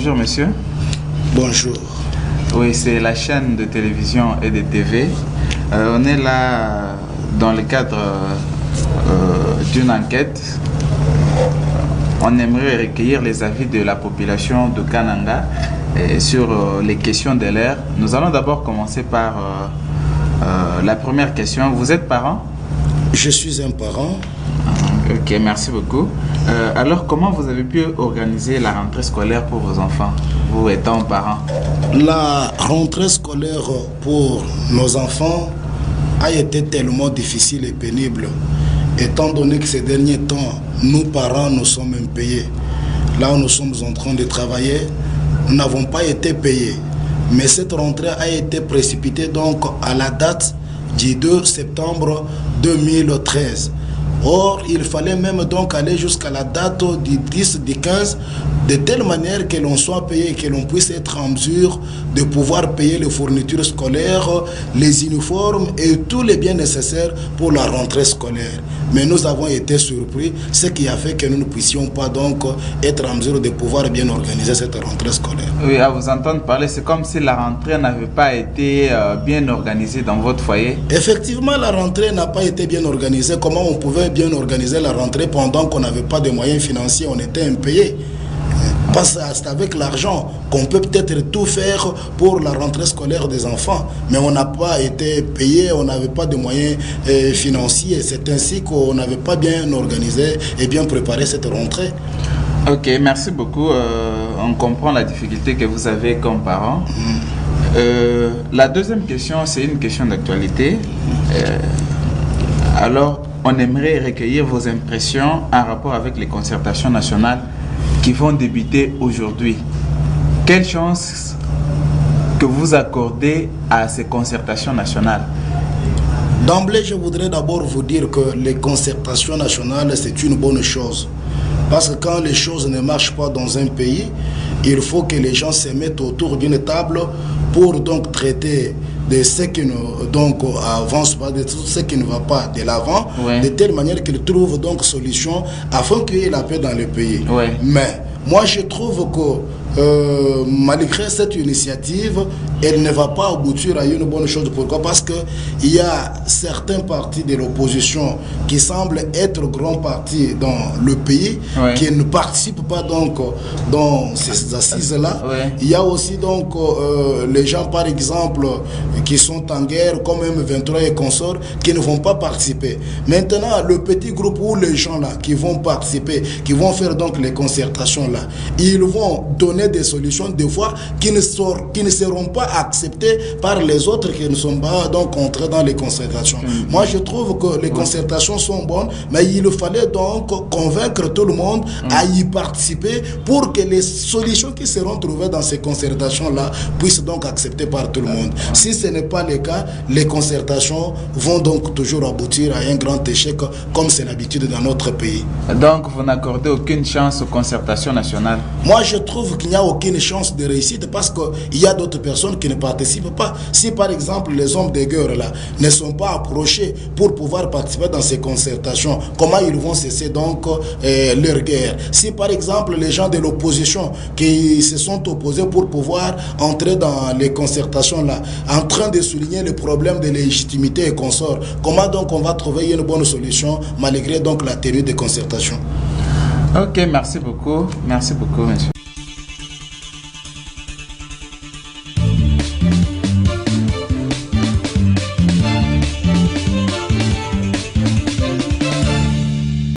Bonjour monsieur. Bonjour. Oui, c'est la chaîne de télévision et de TV. On est là dans le cadre d'une enquête. On aimerait recueillir les avis de la population de Kananga sur les questions de l'air. Nous allons d'abord commencer par la première question. Vous êtes parent? Je suis un parent. Ok, merci beaucoup. Alors, comment vous avez pu organiser la rentrée scolaire pour vos enfants, vous étant parent? La rentrée scolaire pour nos enfants a été tellement difficile et pénible, étant donné que ces derniers temps, nous parents, nous sommes impayés. Là où nous sommes en train de travailler, nous n'avons pas été payés. Mais cette rentrée a été précipitée donc à la date du 2 septembre 2013. Or, il fallait même donc aller jusqu'à la date du 10, du 15, de telle manière que l'on soit payé et que l'on puisse être en mesure de pouvoir payer les fournitures scolaires, les uniformes et tous les biens nécessaires pour la rentrée scolaire. Mais nous avons été surpris, ce qui a fait que nous ne puissions pas donc être en mesure de pouvoir bien organiser cette rentrée scolaire. Oui, à vous entendre parler, c'est comme si la rentrée n'avait pas été bien organisée dans votre foyer. Effectivement, la rentrée n'a pas été bien organisée. Comment on pouvait bien organiser la rentrée pendant qu'on n'avait pas de moyens financiers, on était impayés? Parce que c'est avec l'argent qu'on peut peut-être tout faire pour la rentrée scolaire des enfants. Mais on n'a pas été payé, on n'avait pas de moyens financiers. C'est ainsi qu'on n'avait pas bien organisé et bien préparé cette rentrée. Ok, merci beaucoup. On comprend la difficulté que vous avez comme parent. La deuxième question, c'est une question d'actualité. Alors, on aimerait recueillir vos impressions en rapport avec les concertations nationales qui vont débuter aujourd'hui. Quelle chance que vous accordez à ces concertations nationales? D'emblée, je voudrais d'abord vous dire que les concertations nationales, c'est une bonne chose. Parce que quand les choses ne marchent pas dans un pays, il faut que les gens se mettent autour d'une table pour donc traiter de ce qui ne donc avance pas, de tout ce qui ne va pas de l'avant, ouais, de telle manière qu'ils trouvent donc solution afin qu'il y ait la paix dans le pays. Ouais. Mais moi je trouve que malgré cette initiative, elle ne va pas aboutir à une bonne chose. Pourquoi? Parce qu'il y a certains partis de l'opposition qui semblent être grands partis dans le pays, ouais, qui ne participent pas donc dans ces assises-là. Ouais. Il y a aussi donc les gens par exemple qui sont en guerre comme M23 et consorts qui ne vont pas participer. Maintenant, le petit groupe ou les gens là qui vont participer, qui vont faire donc les concertations là, ils vont donner des solutions des fois qui ne seront pas acceptées par les autres qui ne sont pas donc entrés dans les concertations. Moi je trouve que les concertations sont bonnes, mais il fallait donc convaincre tout le monde à y participer pour que les solutions qui seront trouvées dans ces concertations là puissent donc acceptées par tout le monde. Si ce n'est pas le cas, les concertations vont donc toujours aboutir à un grand échec comme c'est l'habitude dans notre pays. Donc vous n'accordez aucune chance aux concertations nationales? Moi je trouve qu'il n'y a aucune chance de réussite parce qu'il y a d'autres personnes qui ne participent pas. Si par exemple les hommes de guerre là ne sont pas approchés pour pouvoir participer dans ces concertations, comment ils vont cesser donc leur guerre? Si par exemple les gens de l'opposition qui se sont opposés pour pouvoir entrer dans les concertations là, en train de souligner le problème de légitimité et consorts, comment donc on va trouver une bonne solution malgré donc la tenue des concertations? Ok, merci beaucoup, monsieur.